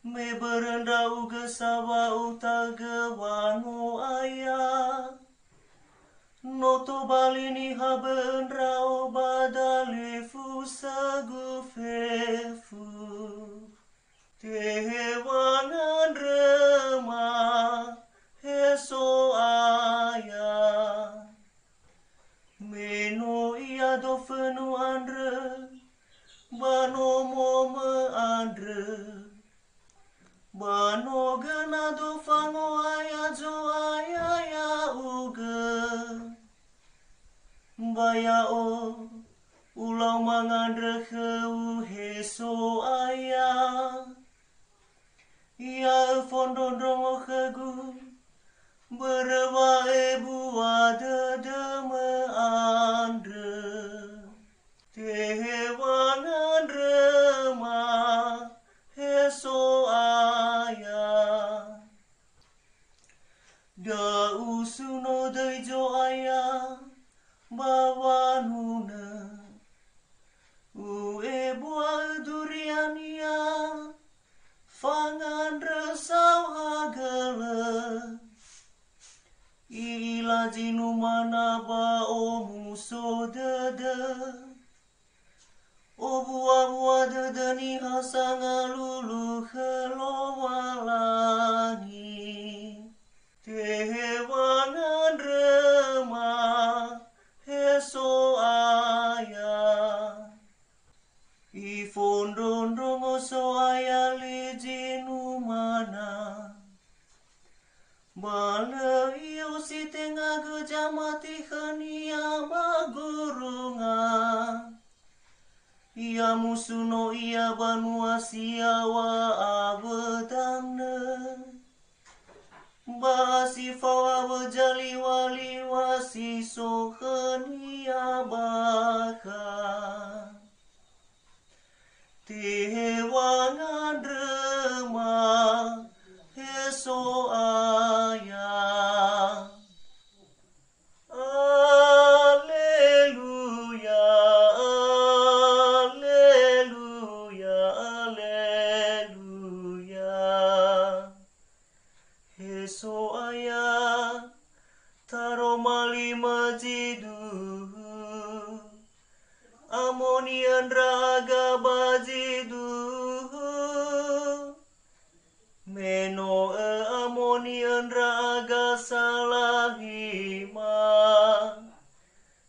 me berendau gesaba utaga wangu ayah. Noto balini habendrao badalifu sagufefu. Tehewangan remah heso ayah. Meno ia dofenu andre, bano mome andre. Bano gena dofango ayah jo ayah ya uge. Bayao ulau mangandre heu heso ayah. Ia fondondrongo khegu berwa ebu adedeme andre. Tehewangan remah heso ayah. Da usuno daijo ayah bawanuna. Ue buah duriania fangan resau hagele. Ila jinu mana ba o muso dede. O buah-buah dede ni hasanga lulu helowalangi. Tehewangan remah heso ayah. Ifondondongo so ayah lijinu mana. Bale iyo si tengah gejamati henia magurunga. Ia musuno ia banua siawa abedamne. Basi fawa bejali wali wasi so henia baka. Tehewangan remah heso ayah. Alleluya, alleluya, alleluya. Heso ayah taromali majidu. Amonian raga bajidu. Meno amonian raga salahima.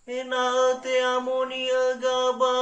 Ena te amonia gaba